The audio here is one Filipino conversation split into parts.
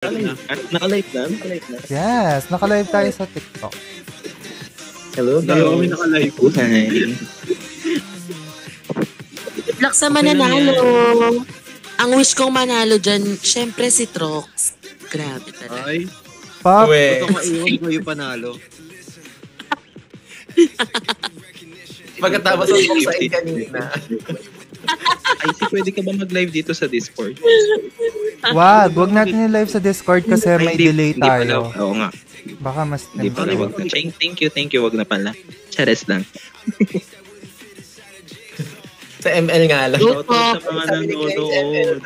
Naka-live na? Yes, naka-live tayo sa TikTok. Hello, dalawa kami naka-live po. Black sa mananalo. Ang wish kong manalo dyan, syempre si Trox. Grabe talaga. Ay, Pop, gusto ko maiwan ko yung panalo. Pagkatapos ang box sa kanina. Ay, pwede ka ba mag-live dito sa Discord? wag natin yung live sa Discord kasi may delay tayo. Oo nga. Baka mas Hindi pala, wag na. Thank you, wag na pala. Chares lang. Sa ML nga lang. Shoutout sa mga nanonood.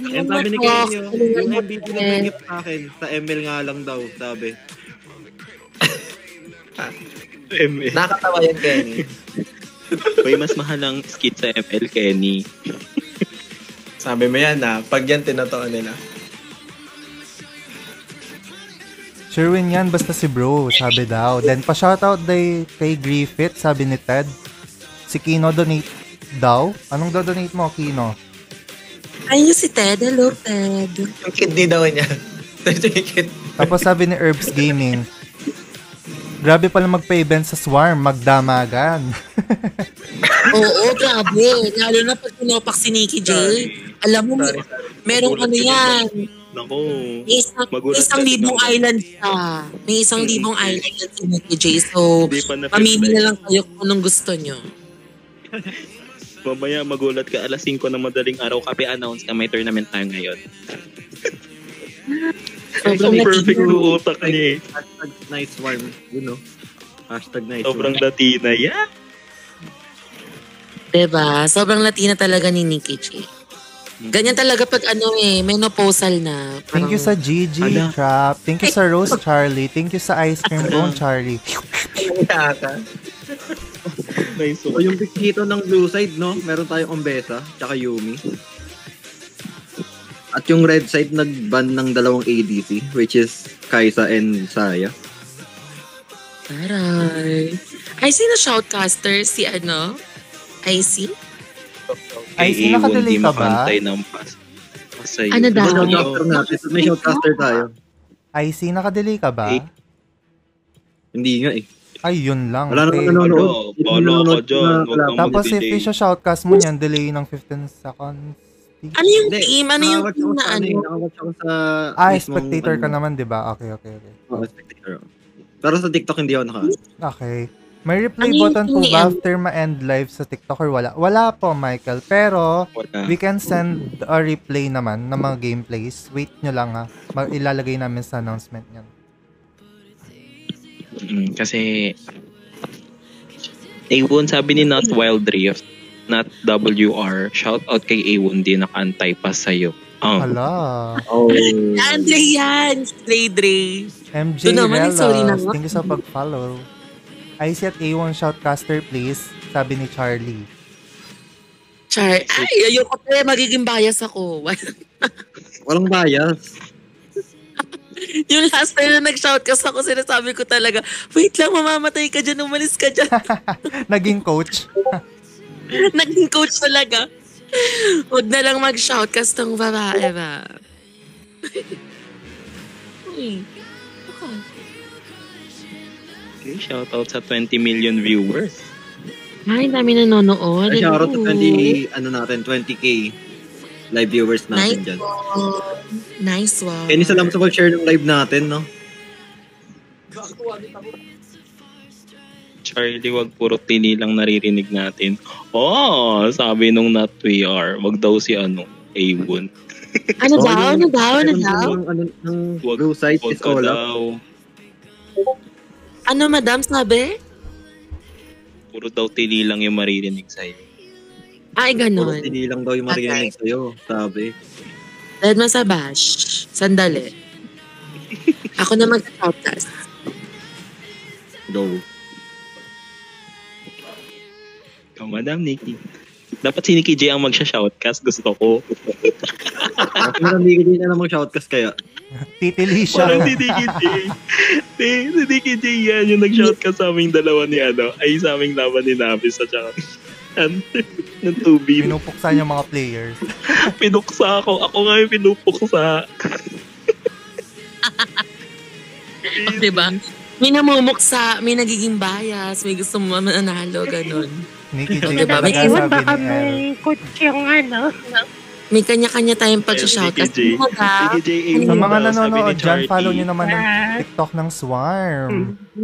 Yan sabi ni Kenyo, yung MVP na may gift sa akin, sa ML nga lang daw, sabi. ML. Nakakatawa yan, Kenny. May mas mahal ang skit sa ML, Kenny. Sabi mo yan pag yan tinatawag nila. Sure win yan, basta si bro, sabi daw. Then pa-shoutout kay Griffith, sabi ni Ted. Si Kino donate daw. Anong donate mo, Kino? Ayun si Ted. Hello, Ted. Yung kidney daw niya. Tapos sabi ni Herbs Gaming, grabe pala magpa-event sa Swarm, magdamagan. Oo, grabe. Lalo na pag pinopak si Nikki J. Alam mo, merong ano yan. Naku. May isang libong island siya. May isang libong island yan si Nikki J. So, mamili na lang kayo kung anong gusto nyo. Mamaya magulat ka, alas 5 ng madaling araw, announce ka, may tournament tayo ngayon. Sobrang perfect yung utak niya eh. Hashtag nice warm, you know. Hashtag nice Sobrang warm. Latina, yeah. Diba? Sobrang Latina talaga ni Nikki J. Ganyan talaga pag menopausal na. Thank you sa Gigi Trap. Thank you sa Rose Charlie. Thank you sa Ice Cream Bone Charlie. Nice So, yung dito ng blue side, no? Meron tayong Ombesa, tsaka Yumi. At yung red side, nag-ban ng dalawang ADC, which is Kaisa and Saya. Taray. Ay, sino shoutcaster? Si IC? Ay, nakadali ka ba? Ano daw? May shoutcaster tayo. IC, nakadali ka ba? Hindi nga eh. Ay, yun lang. Wala naman nanonood. Follow ako dyan. Tapos if isya shoutcast mo yan, delay ng 15 seconds. Ano yung team? Ano yung team na Nakawatch ako sa... spectator ka naman, di ba? Okay. Oo, spectator. Pero sa TikTok hindi ako Okay. May replay button po ba after ma-end live sa TikTok or wala? Wala po, Michael. Pero, we can send a replay naman ng mga gameplays. Wait nyo lang ha. Ilalagay namin sa announcement yan. Kasi A1 sabi ni Not Wild Rift, Not WR, shout out kay A1 din, nakaantay pa sa'yo. Hala. Andre yan! Dre. MJ Relas, thank you sa pag-follow. IC at A1 shoutcaster please, sabi ni Charlie. Ay, ayoko magiging bias ako. Walang bias. Yung last time na nag-shoutcast ako, sinasabi ko talaga, wait lang, mamamatay ka dyan, umalis ka dyan. Naging coach. Naging coach talaga. Huwag na lang mag-shoutcast ng babae ba. Okay, shoutout sa 20 million viewers. Ay, dami nanonood. Shoutout to 20k live viewers natin dyan. Nice one. Kenny, salamat sa pag-share ng live natin, no? Charlie, wag puro tini lang naririnig natin. Sabi nung Not VR, wag daw si A1. Ano daw? Ng blue side is all up. Ano, madam, sabi? Puro daw tili lang yung maririnig sa'yo. Ay, ganun. Puro tili lang daw yung maririnig sa'yo, sabi. Dahil mo sa bash. Sandali. Ako na mag-shoutcast. Go. Madam Nikki. Dapat si Nikki J ang magsha-shoutcast. Gusto ko. Madam Nikki J na lang mag-shoutcast kaya. Titili siya. Parang si Nikki J. Si Nikki J yan yung nag-shoutcast sa aming dalawa ni ay sa aming laban ni Navis at saka ng 2B. Pinupuksa niya mga players. Pinuksa ako. Ako nga yung pinupuksa. Diba? May namumuksa, may nagiging bias, may gusto mo mananalo, ganun. Nikki J, Diba? baga Ewan, sabi baka ni El. may kutsyung ano. May kanya-kanya tayong pag-shout. Nikki J. Nikki J. Sa mga Sabi nanonood ni dyan, Charlie. follow nyo naman ang Ah. TikTok ng Swarm.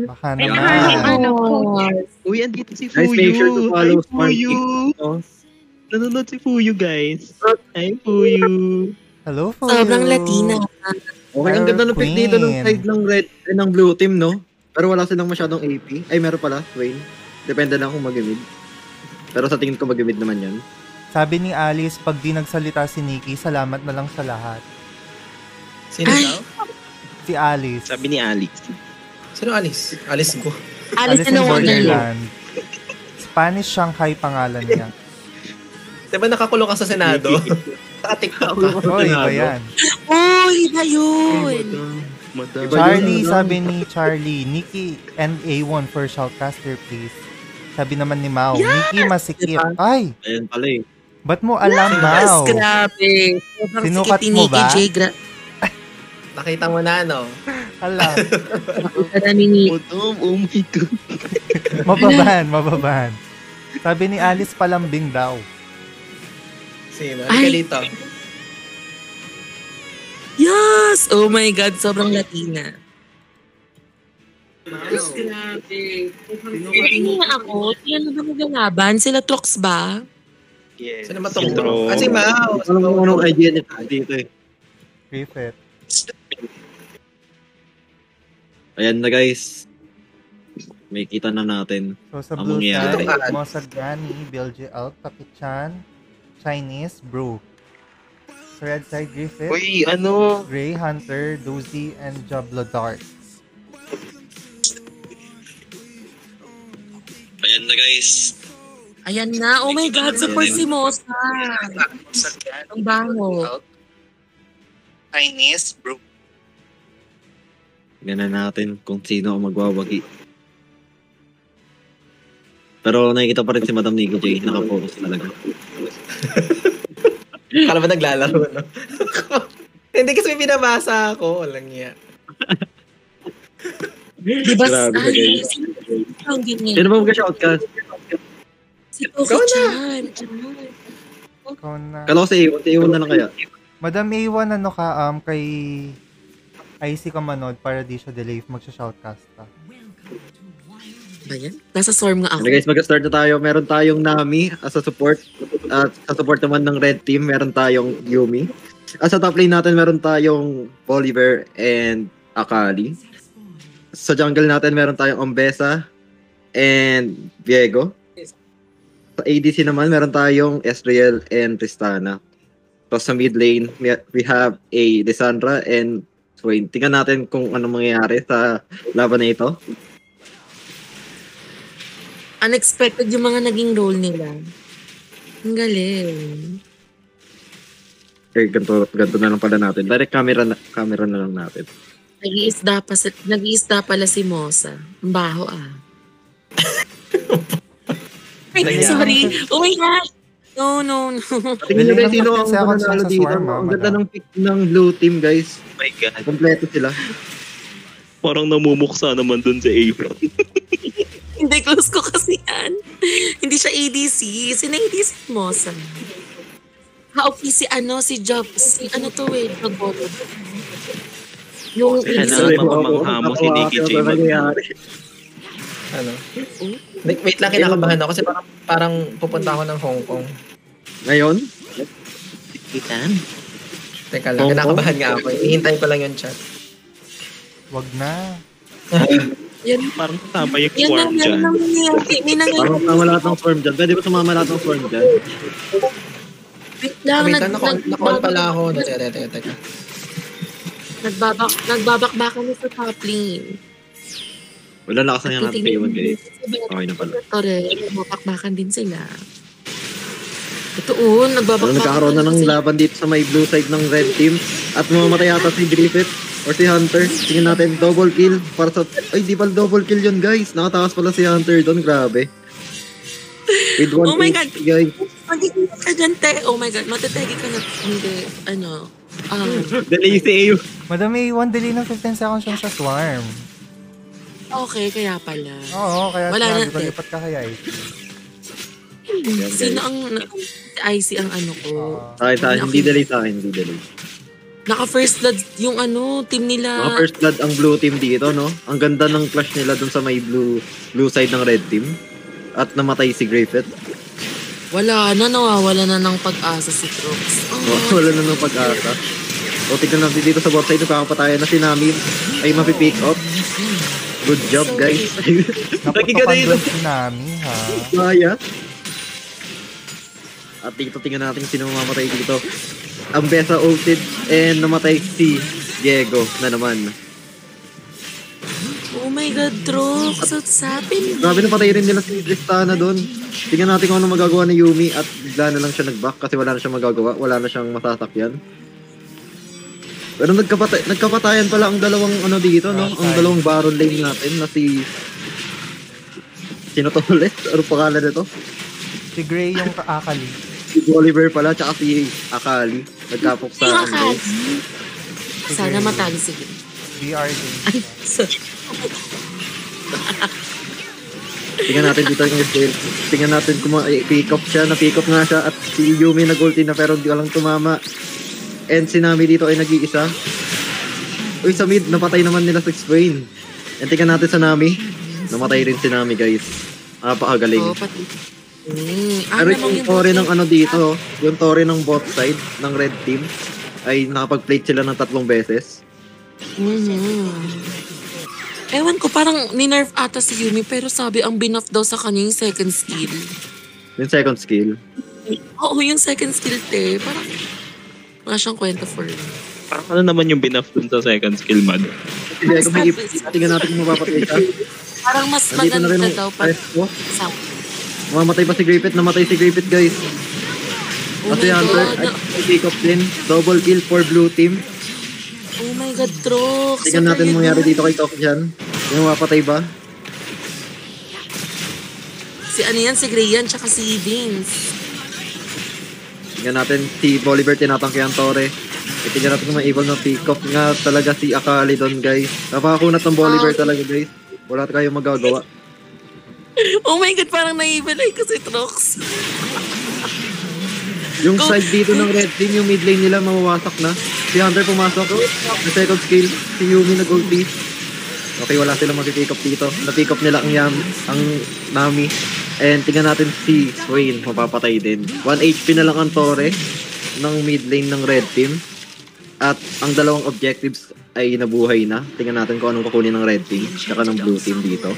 Baka May naman. mga ano po. Uy, andito si Guys, Fuyu. make sure to follow Hi, Fuyu. Smart. Nanonood si Fuyu, guys. Hi, Fuyu. Hello, Fuyu. Sobrang Latina. Okay, ang ganda ng pick Queen. dito ng side ng red ng blue team, no? Pero wala silang masyadong AP. Ay, meron pala, Wayne. Depende lang kung mag-mid. Pero sa tingin ko mag-mid naman yan. Sabi ni Alice, pag di nagsalita si Nikki, salamat na lang sa lahat. Sino Ay. daw? Si Alice. Sabi ni Alex. Sino Alice? Alice Go. Alice in in Wonderland. Borderland. Spanish Shanghai pangalan niya. Diba nakakulong ka sa Senado? Naka-TikTok ka. Oy, iba yan. Oh, iba yun. Madam. Charlie, sabi ni Charlie, Nikki and A1 for shoutcaster, please. Sabi naman ni Mau, Nikki masikip. Ay, Ayan pala eh. ba't mo alam, Yes, Mau? grabe. Sobrang Sinukat sikip ni mo Nikki ba? J. Nakita mo na, no? Hala, Nakita na ni Nikki. Madam, oh my God. mababan. Sabi ni Alice palambing daw. Sino? Ay. Halika dito. Yes! Oh my God, sobrang Latina. Yes, grabe. Hindi nga ako. Sila ba naglalaban? Sila Trox ba? Yes. Sino Intro. matong? Ah, si Mau. Alam mo kung anong idea niya dito eh. Griffith. Ayan na guys. May kita na natin. So sa Ang blue mangyayari. side, Mosagrani, Biljel, Takichan, Chinese, Brew. Sa red side, Griffith, Uy, ano? Grey Hunter, Dozy, and Jablo Dart. Ayan na guys. Ayan na. Oh my God, super si Mosa. Ang bango. Chinese, bro. Tingnan natin kung sino ang magwawagi. Pero nakikita pa rin si Madam Nikki J. Nakapokus talaga. Kala ba naglalaro, no? Hindi kasi may binabasa ako. Walang iya. Di ba? Grabe na, Ay, guys. ang ganyan. Sino ba mag-shoutcast? Si Kofi Chan. Ikaw na. Kala ko si Iwan. Si Iwan na lang kaya. Madam A1, ano ka, kay IC ka manood para di siya delay magsha-shoutcast ka. Ba yan? Nasa storm nga ako. Okay guys, mag-start na tayo. Meron tayong Nami as a support. At sa support naman ng red team, meron tayong Yumi. At sa top lane natin, meron tayong Bolivar and Akali. Sa jungle natin, meron tayong Ombesa and Viego. Sa ADC naman, meron tayong Ezreal and Tristana. Tapos sa mid lane, we have a Lissandra and Swain. Tingnan natin kung anong mangyayari sa laban na ito. Unexpected yung mga naging role nila. Ang galing. Eh, ganito na lang pala natin. Direct camera na lang natin. Nag-iisda pala si Mosa. Ang baho ah. Ay, Nangyari. sorry. Oh my God. No. Tingnan nyo guys, Galing sino lang ang kasi ako mananalo sa dito. Swarm, Ang ganda madam. ng pick ng blue team, guys. Oh my God. Kompleto sila. Parang namumuksa naman dun sa April. Hindi, close ko kasi yan. Hindi siya ADC. Sino ADC Mosa? Okay, si Job. Si ano to eh, Jogbolo. Yung ADC. Kailangan mamamangha mo si Nikki J. Ano? Wait lang, kinakabahan ako kasi parang pupunta ako ng Hong Kong. Ngayon, Kitan. Teka lang, kinakabahan nga ako. Ihintay ko lang yung chat. Wag na. Yan, Parang tama yung yan swarm na, dyan. may nangyayari. parang sumama lahat ng swarm dyan. Pwede ba sumama lahat ng swarm dyan? Wait lang, Wait lang, nakall pala ako. Teka. Nagbabakbakan na sa top lane. Wala lakas na yan natin kayo, guys. Okay na pala. Nagbabakbakan din sila. Ito Pero nagbabakbakan. nagkakaroon na ng laban dito sa may blue side ng red team. At mamamatay yata si Griffith or si Hunter. Tingnan natin, double kill. Para sa... Ay, di pala double kill yun, guys. Nakatakas pala si Hunter doon. Grabe. With one Oh my HP, God. guys. Magiging ka dyan, te. Oh my God, matategi ka na. Hindi, Delay save. Madam may 1 delay ng 15 seconds yung sa Swarm. Okay, kaya pala. Oo, kaya Wala na. lipat ka kaya IT. Sino ang IC ang ano ko? Hindi delay. Naka first blood yung team nila. Mga first blood ang blue team dito, no? Ang ganda ng clash nila dun sa may blue side ng red team. At namatay si Griffith. Nawawala na ng pag-asa si Trox. Wala na ng pag-asa. O, tignan natin dito sa bot side, nakakapatayan na si Nami ay mapipick up. Good job, guys. Naputukan doon si Nami, ha? Maya. At dito tingnan natin sino mamamatay dito. Ang Besa ulted and namatay si Diego na naman. Oh my God, Trox. What's happening? Grabe na patay rin nila si Tristana doon. Tingnan natin kung ano magagawa ni Yumi at bigla na lang siya nag-back kasi wala na siyang magagawa. Wala na siyang masasakyan. Pero nagkapatayan pala ang dalawang dito, no? Ang dalawang baron lane natin na si... Sino to ulit? Ano pangalan nito? Si Gray yung Akali. Si Oliver pala, tsaka si Akali. Nagkapok sa Akali. Sana matalo si Gray. BRD. Tingnan natin dito yung scale. Tingnan natin kung pick up siya. Na-pick up nga siya at si Yumi nag-ulti na pero hindi walang tumama. And si Nami dito ay nag-iisa. Uy, sa mid, napatay naman nila sa Swain. And tingnan natin sa Nami. Namatay rin si Nami, guys. Napakagaling. pati. Pero yung tore ng dito, yung tore ng bot side ng red team ay nakapag-plate sila ng 3 beses. Ewan ko, parang ninerf ata si Yumi pero sabi ang binuff daw sa kanya yung second skill. Yung second skill? Oo, yung second skill parang wala siyang kwento for him. Parang ano naman yung binuff dun sa second skill, Mad? Hindi, kung may tingnan natin kung mapapatay siya. Parang mas Nandito na rin maganda ang daw pag resto. sa... Mamatay pa si Griffith. Namatay si Griffith, guys. Oh At si my Hunter God. ay pick up din. Double kill for blue team. Oh my God, Trox. Tingnan natin mangyari dito kay Tok dyan. Yung mapatay ba? Si si Gray yan, tsaka si Vince. Tingnan natin si Bolivar tinatangke ang Tore. Tingnan natin kung may evil na pick up nga talaga si Akali doon, guys. Napakakunat ng Bolivar talaga, guys. Wala kayong magagawa. Oh my God, parang naibalay ko si Trox. Yung side dito ng red team, yung mid lane nila mawawasak na. Si Hunter pumasok. The second skill, si Yumi nag-ulti. Okay, wala silang mag-pick up dito. Na-pick up nila ang Nami. And tingnan natin si Swain, mapapatay din. 1 HP na lang ang Tore ng mid lane ng red team. At ang dalawang objectives ay nabuhay na. Tingnan natin kung anong kukunin ng red team tsaka ng blue team dito.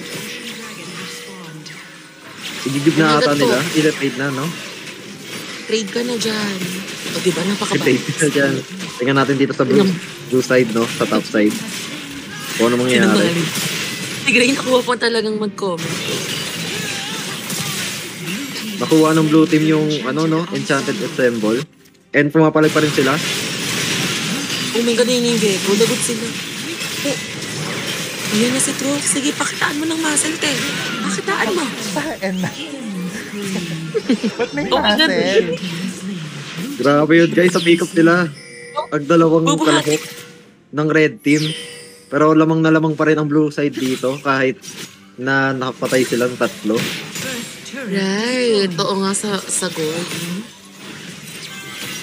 Igigib na ata nila. I-trade na, no? Trade ka na dyan. O diba, I-trade na dyan. Tingnan natin dito sa blue side, no? Sa top side. Kung ano mangyayari. Si Gray nakuha po talagang mag-comment. Nakuha ng blue team yung Enchanted Assemble. And pumapalag pa rin sila. Oh my God, yun yung Gecko. Lagot sila. Oh. Ayan na si Trox. Sige, pakitaan mo ng muscle, te. Pakitaan mo. Saan na? Ba't may Oh my God. muscle? Grabe yun, guys. Sa pick up nila. Ang dalawang kalahok ng red team. Pero lamang na lamang pa rin ang blue side dito. Kahit na nakapatay silang 3. Right. Oo nga sa gold.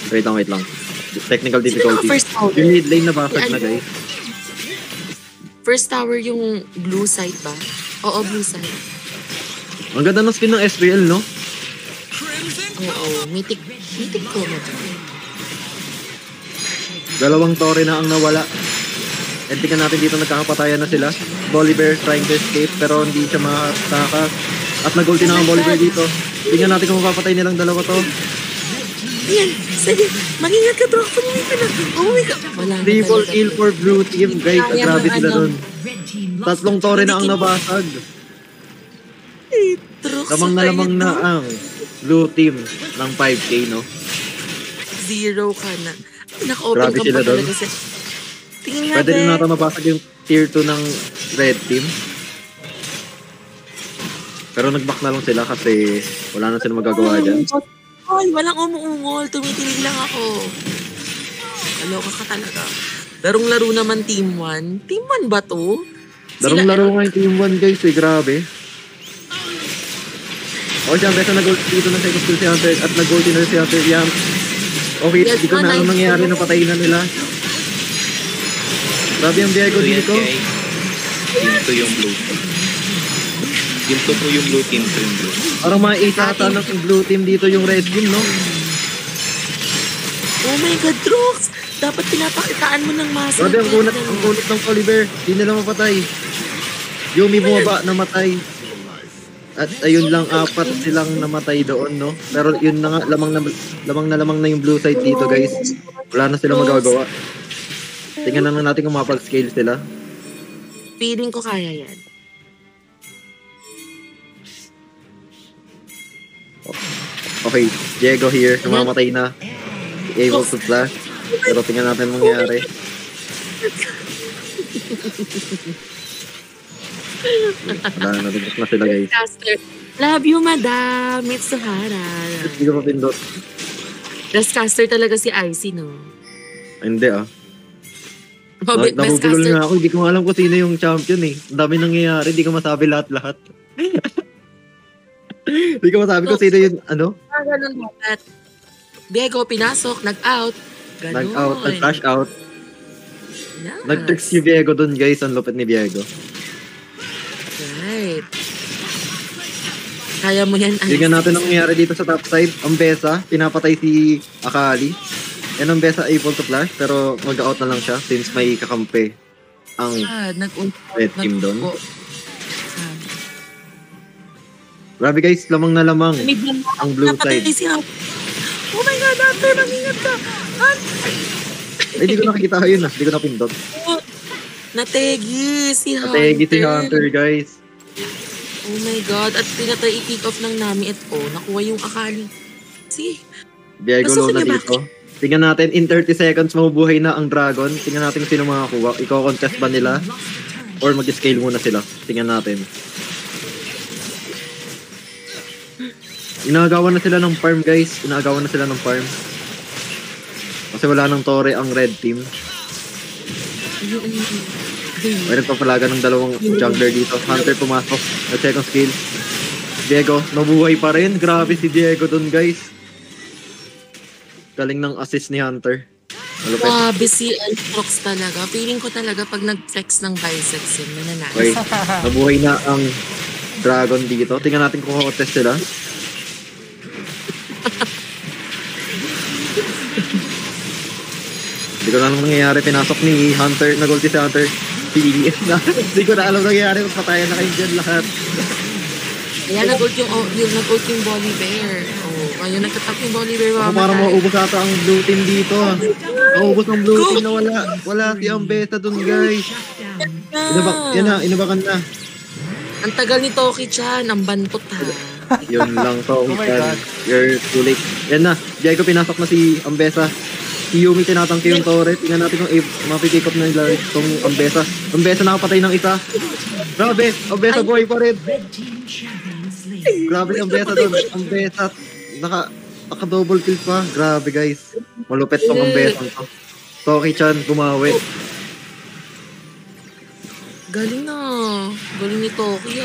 Wait lang. Technical difficulty. First tower? Yung mid lane nabasag na, guys. First tower yung blue side ba? Oo, blue side. Ang ganda ng skin ng SPL, no? Oo, mythic ko na. Dalawang Tore na ang nawala. And tingnan natin dito nagkakapatayan na sila. Bolivar trying to escape pero hindi siya makatakas. At nag-ulti na ang Bolivar dito. Tingnan natin kung mapapatay nilang dalawa to. Ayan, sige. Mag-ingat ka, Trox. Umuwi ka na. Umuwi ka. Wala na Triple talaga. kill for blue team, guys. Ang grabe sila dun. 3 Tore na ang nabasag. Trox, Lamang na ang blue team ng 5K, no? 0 ka na. Naka-open Grabe ka sila pa doon. talaga sa... Tingin Pwede rin natin. natin mabasag yung tier 2 ng red team. Pero nag-back na lang sila kasi wala na sila magagawa dyan. Ay, walang umuungol. Tumitilig lang ako. Naloka ka talaga. Larong-laro naman Team 1. Team 1 ba to? Larong-laro nga yung Team 1 guys eh, grabe. O siya, besa nag-gold dito ng second skill si Hunter at nag-gold din na si Hunter. Yan. Okay, Yes, di ko na alam nangyayari na patayin na nila. Grabe ang Diego Ito yan, dito. guys. Team 2 yung blue team. Team 2 po yung blue team, to yung blue. Parang mga 8 ata ng blue team dito yung red team, no? Oh my God, Drox! Dapat pinapakitaan mo ng muscle. Grabe ang kunat ng Oliver. Di nila mapatay. Yumi bumaba, namatay. At ayun lang, 4 silang namatay doon, no? Pero yun na nga, lamang na yung blue side dito, guys. Wala na silang magagawa. Tingnan na natin kung mapag-scale sila. Feeling ko kaya yan. Okay, Diego here, namamatay na. Able to flash. Pero tingnan natin mangyari. Wala na rin na sila, guys. Caster. Love you, Madam Mitsuhara. Hindi ko mapindot. Caster talaga si Icy, no? Hindi ah. Best Nabubulol caster. nga ako, hindi ko alam kung sino yung champion eh. Ang dami nangyayari, hindi ko masabi lahat-lahat. Hindi ko masabi kung sino yung ano? Ganun dapat. Diego, pinasok, nag-out. Ganun. Nag-out, nag-flash out. Yes. Nag-trick si Diego dun, guys. Ang lupit ni Diego. Right. Kaya mo yan, Icy. Tingnan natin ang nangyayari dito sa top side. Ang Besa, pinapatay si Akali. Yan ang Besa able to flash, pero mag-out na lang siya since may kakampi ang red team doon. Grabe guys, lamang na lamang ang blue side. Oh my God, Hunter, mag-ingat ka! Ay, di ko nakikita yun ah. Di ko napindot. Nategi si Hunter. Nategi si Hunter, guys. Oh my God, at pinatay i-pick off ng Nami at nakuha yung Akali. Si Diego Gusto low na niya ba? dito. Tingnan natin, in 30 seconds, mabubuhay na ang dragon. Tingnan natin kung sino makakuha. Iko-contest ba nila? Or mag-scale muna sila? Tingnan natin. Inagawan na sila ng farm, guys. Inagawan na sila ng farm. Kasi wala nang tore ang red team. May nagpapalaga ng dalawang jungler dito. Hunter pumasok. At second skill. Diego, nabuhay pa rin. Grabe si Diego dun, guys. Galing ng assist ni Hunter. Malupit. Grabe si Altrox talaga. Feeling ko talaga pag nag-flex ng biceps yun, nananais. Okay, nabuhay na ang dragon dito. Tingnan natin kung contest sila. Hindi ko na alam nangyayari. Pinasok ni Hunter. Nag-ulti si Hunter. Hindi ko na alam nangyayari. Patayan na kayo dyan lahat. Kaya nag-ult yung Bolivar. Ngayon nagtatap yung Bolivar. Ako parang maubos ata ang blue team dito. Maubos ang blue team na wala si Ambesa dun, guys. Inabakan na. Ang tagal ni Toki-chan. Ang bantot ha. Yun lang to. Oh my God. You're too late. Yan na. Diego pinasok na si Ambesa. Si Yumi tinatangke yung turret. Tingnan natin kung mapipick up na nila itong Ambesa. Ambesa nakapatay ng isa. Grabe. Ambesa buhay pa rin. Grabe ang Ambesa doon. Ambesa. Naka-double kill pa. Grabe guys. Malupit tong Ambesa to. Toki-chan gumawi. Galing na. Galing ni Toki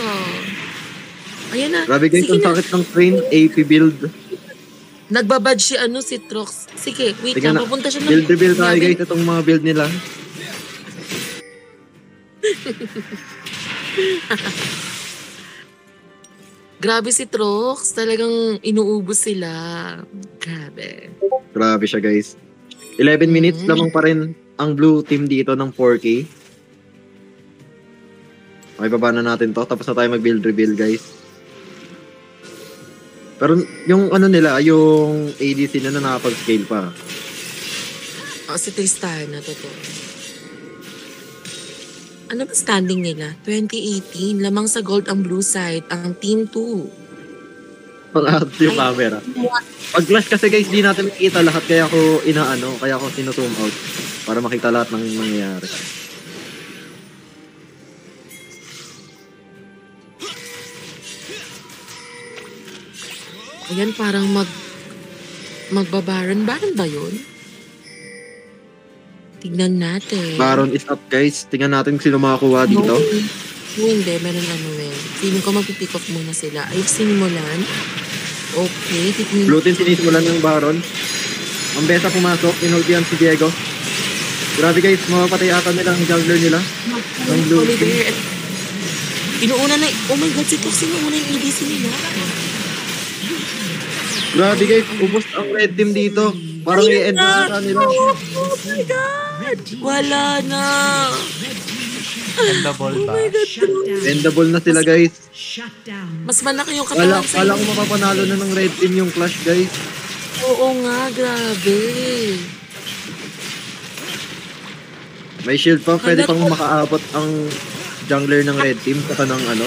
Ayan na. Grabe guys. Sige Ang na. sakit ng train. AP build. Nagbabad si si Trox. Sige, wait Tingnan lang. na. Papunta siya Build reveal tayo guys. Itong mga build nila. Grabe si Trox. Talagang inuubos sila. Grabe. Grabe siya guys. 11 minutes lamang pa rin ang blue team dito ng 4K. Okay, baba na natin to. Tapos na tayo mag-build reveal guys. Pero yung ano nila, yung ADC na nakapag-scale pa. Si Tristana, totoo. Ano ba standing nila? 2018, lamang sa gold ang blue side, ang team 2. Pang-out yung camera. Pag-flash kasi guys, di natin makita lahat. Kaya ako sinuzoom out. Para makita lahat ng nangyayari. Ayan, parang magbabaran. Baran ba yun? Tignan natin. Baron is up, guys. Tingnan natin kung sino makakuha dito. Hindi, meron Feeling ko mag-pick off muna sila. Ay, sinimulan. Okay, tignan. Blue team sinisimulan ng Baron. Ang Besa pumasok, inultihan si Diego. Grabe guys, mapapatay ata nila ang jungler nila. Ang blue team. Oliver. Inuuna na, oh my god, si Tox inuuna yung ADC nila. Grabe guys, ubos ang red team dito. Parang i-end na ata nila. Oh my god! Wala na. Endable ba? Oh my god. Endable na sila guys. Mas malaki yung katawan sa Kala ko mapapanalo na ng red team yung clash guys. Oo nga, grabe. May shield pa, pwede pang makaabot ang jungler ng red team saka ng ano,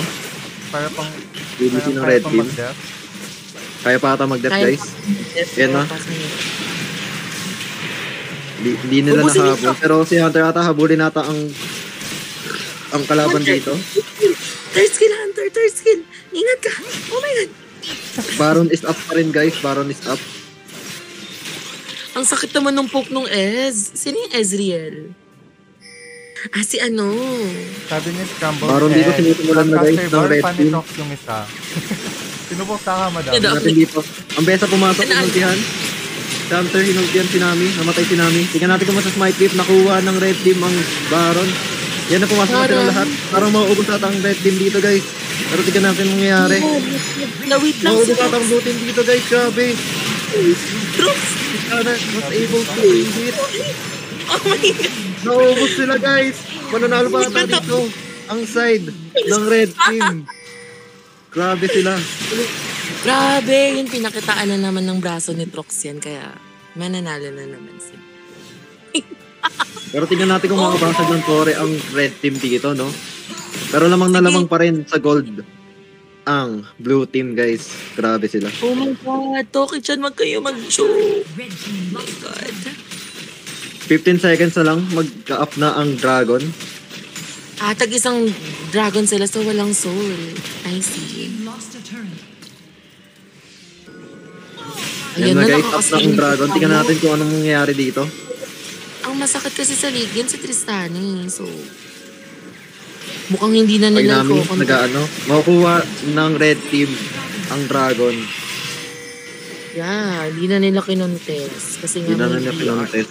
Para pang DBC ng para red pang team. mag-death. Kaya pa ata mag-death guys. Yan na. Hindi nila Ubusin nakahabol. nito. Pero si Hunter ata habulin ata ang kalaban Hunter. dito. Third skill, Hunter. Third skill. Ingat ka. Oh my god. Baron is up pa rin guys. Baron is up. Ang sakit naman ng poke nung Ez. Sino yung Ezreal? Si ano? Sabi ni Scramble Baron dito, sinisimulan na guys ng red team. Panitrox yung isa. Sinubok sa ka, madam. Ito. Tingnan natin dito. Ang Besa pumasok, inultihan. Si Hunter, hinultihan si Nami. Namatay si Nami. Tingnan natin kung sa smite whip. Nakuha ng red team ang Baron. Yan na pumasok natin ang lahat. Parang mauubos ata ang red team dito guys. Pero tingnan natin ang nangyayari. Na-wait lang Mauubos si ata ang blue team dito guys. Grabe. Troops. Sana was able to hit. Oh my god. Naubos sila guys. Mananalo pa ata dito. Ang side ng red team. Grabe sila. Grabe. Yung pinakitaan na naman ng braso ni Trox yan. Kaya mananalo na naman sila. Pero tingnan natin kung makabasag ng Tore ang red team dito, no? Pero lamang na lamang pa rin sa gold ang blue team, guys. Grabe sila. Oh my god. Toki-chan, wag kayo mag-show. Oh my god. 15 seconds na lang, magka-up na ang dragon. Tag-isang dragon sila so walang soul. I see. Ayan na guys, up na ang nakakasingit dragon. ako. Tingnan natin kung anong mangyayari dito. Ang masakit kasi sa league yan si Tristani. So, mukhang hindi na Pag nila namin i-control. makukuha ng red team ang dragon. Yeah, hindi na nila kinontes. Kasi Hindi nga na may nila VR. pinontes.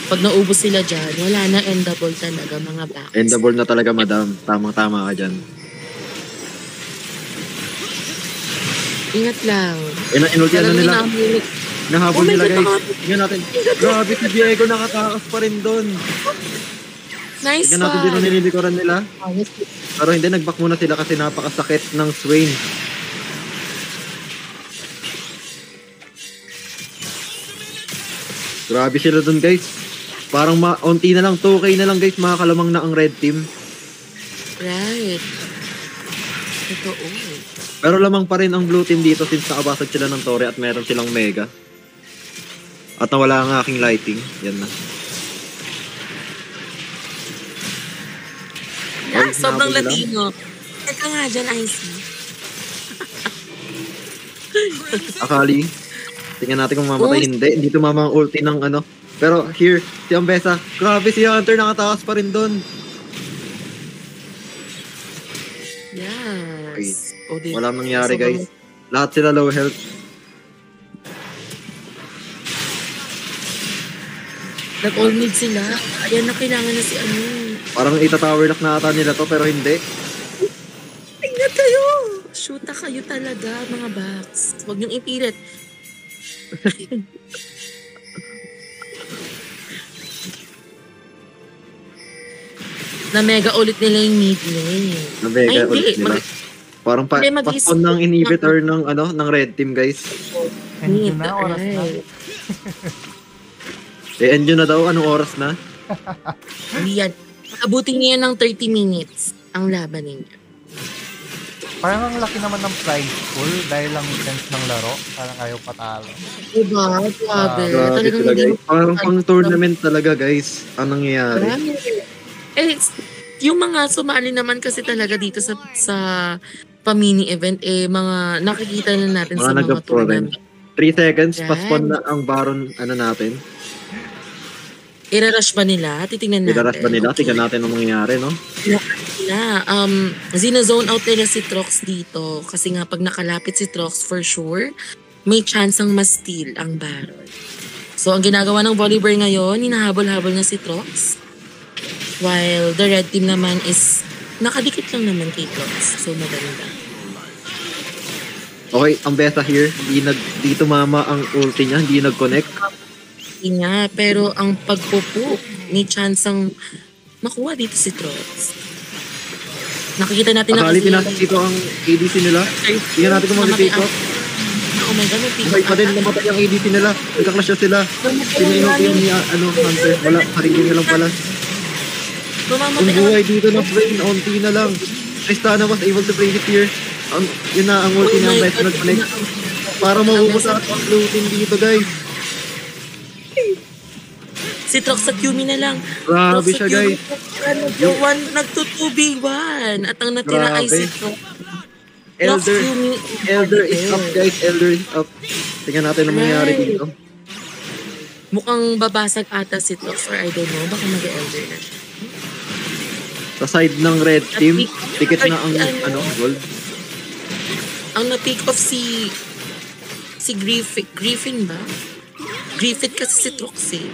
Pag naubos sila dyan, wala na endable talaga mga backs. Endable na talaga, madam. Tamang-tama ka dyan. Ingat lang. Inultihan na nila. Nahabol Oh my nila God, guys. Tingnan natin. Grabe si Diego, nakatakas pa rin doon. Nice Tingnan natin dito one. nililikuran nila. Pero hindi, nag-back muna sila kasi napakasakit ng Swain. Grabe sila doon guys. Parang onti na lang, 2K na lang guys, makakalamang na ang red team. Right. Totoo. Pero lamang pa rin ang blue team dito since nakabasag sila ng Tore at meron silang mega. At nawala ang aking lighting. Yan na. Ay, Sobrang hinabol nila. Latino. Teka nga dyan, IC. Akali. Tingnan natin kung mamatay. Hindi. Hindi tumama ang ulti ng ano. Pero here, si Ambessa. Grabe si Hunter. Nakatakas pa rin doon. Yes. Oh, di- Walang nangyari sobrang- guys. Lahat sila low health. Nag-all need sila. Ayan na kailangan na si ano. Parang ita-tower lock na ata nila to pero hindi. Ingat kayo! Shoota kayo talaga, mga backs. Huwag niyong ipilit. Na mega ulit nila yung mid lane. Nabega Ay, ulit hindi. nila. Parang Hindi, mag-isip- paspon ng inhibitor ng ano ng red team guys. Hindi Mid, na, oras na. right. E-end yun na daw. Anong oras na? Hindi yan. Abutin niya ng 30 minutes ang laban ninyo. Parang ang laki naman ng prize pool dahil lang sense ng laro. Parang ayaw patalo. Diba? Grabe. Grabe Talagang sila hindi guys. Parang pang tournament talaga guys. Anong nangyayari? Marami. Yung mga sumali naman kasi talaga dito sa pa-mini event, mga nakikita na natin Mga sa mga nag-pro rin. tournament. 3 seconds, Yan. paspon na ang Baron ano natin. Irarush ba nila? Titingnan natin. Irarush ba nila? Tingnan natin ang mangyayari, no? Nila. Zino-zone out nila si Trox dito. Kasi nga, pag nakalapit si Trox, for sure, may chance ang ma-steal ang Baron. So, ang ginagawa ng Volibear ngayon, hinahabol-habol na si Trox. While the red team naman is nakadikit lang naman kay Trox. So, maganda. Okay, ang Besa here, di tumama ang ulti niya, hindi nag-connect. Hindi nga, pero ang pagpupo, may chance ang makuha dito si Trox. Nakikita natin Akali pinasok dito ang ADC nila. Tingnan natin kung mag-pick up. Oh my God, may pick Okay up. pa din, namatay ang ADC nila. Nagka-clash na sila. Pinainog yung ni Hunter. Wala, sarili niya lang pala. Ang buhay dito na Brain, onti na lang. Tristana was able to play it here. Yun na, ang ulti niya ang best nag-connect. Para maubos ang looting dito, guys. Si Trox at Yumi na lang. Grabe siya, guys. Nagtutubigan. At ang natira ay si Trox. Elder is up, guys. Elder is up. Tingnan natin ang mangyayari dito. Mukhang babasag ata si Trox or I don't know. Baka mag-elder na siya. Sa side ng red team, ticket na ang gold. Ang na-pick off si Griffin ba? Griffin kasi si Trox eh.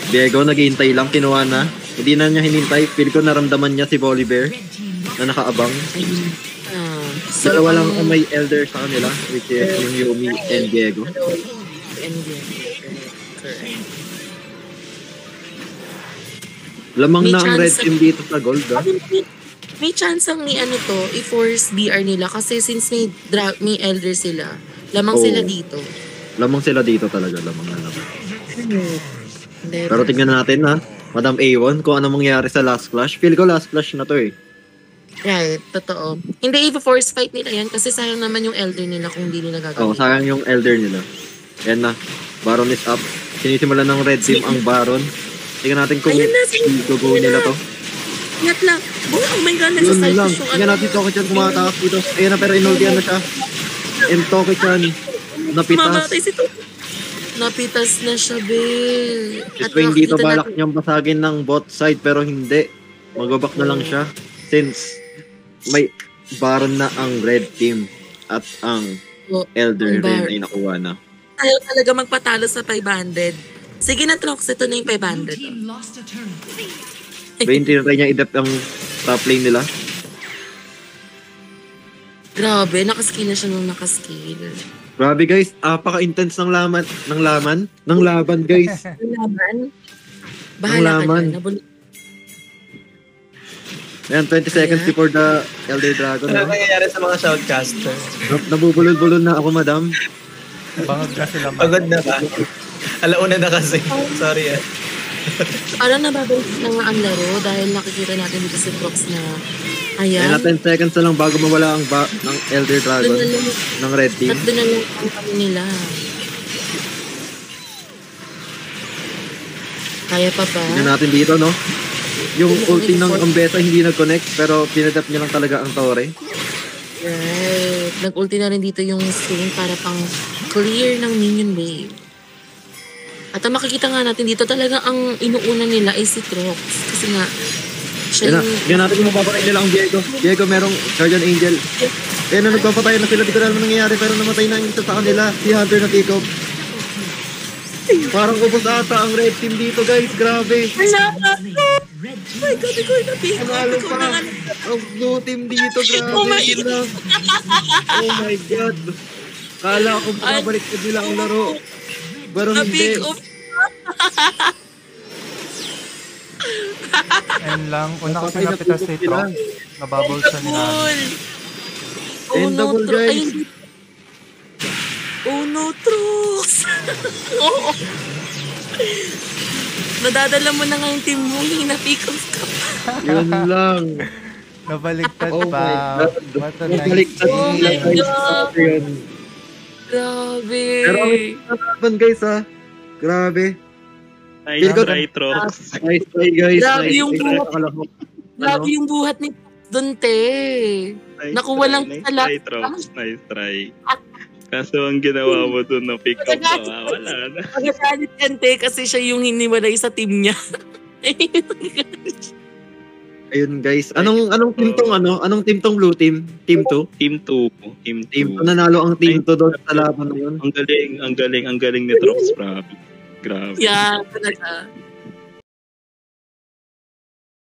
Diego, naghihintay lang, kinuha na. Hindi na niya hinintay. Feel ko naramdaman niya si Volibear na nakaabang. So, Dalawa lang ang may elder sa kanila, which is yung Yumi and Diego. Correct. Lamang May na ang red chance team dito sa gold, ah. May chance ang ni i-force BR nila kasi since may elder sila, lamang sila dito. Lamang sila dito talaga, lamang na lamang. Pero tingnan natin ha, Madam A1, kung ano mangyayari sa last clash. Feel ko last clash na to eh. Right, totoo. Hindi i-force fight nila yan kasi sayang naman yung elder nila kung hindi nila gagawin. Oo, sayang yung elder nila. Yan na, Baron is up. Sinisimulan ng red team ang Baron. Tingnan natin kung i-go nila to. Ingat lang. Oh my God, Yun nasa-side lang. yung Tingnan natin Toki-chan kumatakas dito. Ayan na, pero inultihan na siya. And Toki-chan, napitas. Mamatay si Toki. Napitas na siya, Bill. Si Swain dito balak niyang basagin ng bot side pero hindi. Magbabak na lang siya. Since may Baron na ang red team at ang elder rin ay nakuha na. Ayaw talaga magpatalo sa 500. Sige na, Trox. Ito na yung 500. Bain, tinatry niya i-dep ang top lane nila. Grabe, nakaskill na siya nung nakaskill. Grabe guys, apaka-intense ng laban guys. Laban? Bahala ka dyan. Ayan, 20 seconds before the Elder Dragon. Ano nangyayari sa mga shoutcasters? Nabubulol-bulol na ako, madam. Bangag na sila. Pagod na ba? Alauna na kasi. Sorry eh. Parang nababalik na nga ang laro dahil nakikita natin dito si Trox na Ayan na 10 seconds na lang bago mawala ang ng Elder Dragon ng red team. Tatlo na lang ang kami nila. Kaya pa ba? Tignan natin dito, no? Yung ulti ng Ambeta hindi nag-connect pero pinadap niya lang talaga ang Torre. Right. Nag-ulti na rin dito yung swing para pang clear ng minion wave. At ang makikita nga natin dito talaga ang inuuna nila ay si Trox. Kasi nga, siya yung... Tignan natin kung mapapatay nila ang Diego. Diego, merong Guardian Angel. Kaya na nagpapatay na sila, di ko na alam nangyayari pero namatay na yung isa sa kanila. Si Hunter na pick up. Parang ubos ata ang red team dito guys, grabe. My God, ikaw na pick up. Panalo Ikaw pa na nga. ang blue team dito, grabe. Oh my God. Oh my God. Kala ko babalik nila ang laro. Pero hindi. Na-pick up. And lang, una kasi napitas si Trox, nababol siya nila. Oh And no, double, Trox. guys. Oh no, Trox. Oo. Nadadala mo na nga yung team mo, hindi na-pick up ka pa. Yun lang. Nabaliktad Oh pa. my God. What a Nabaliktad Oh nila my guys. God. Yun. Grabe. Pero ang naman guys ha. Grabe. Nice try, Trox. Nice try guys. Grabe Nice yung try. buhat. Nakalahok. Grabe yung buhat ni Dante. Nice Nakuha try, lang nice sa lahat. try, Trox. Nice try. Kaso ang ginawa mo dun na pick up ka, wala na. Magagalit kante kasi siya yung hiniwalay sa team niya. Ayun guys. Anong team tong Anong team tong blue team? Team 2? Team 2. Team 2 nanalo ang team 2 doon sa laban na yun. Ang galing ni Trox, grabe. Yeah, talaga.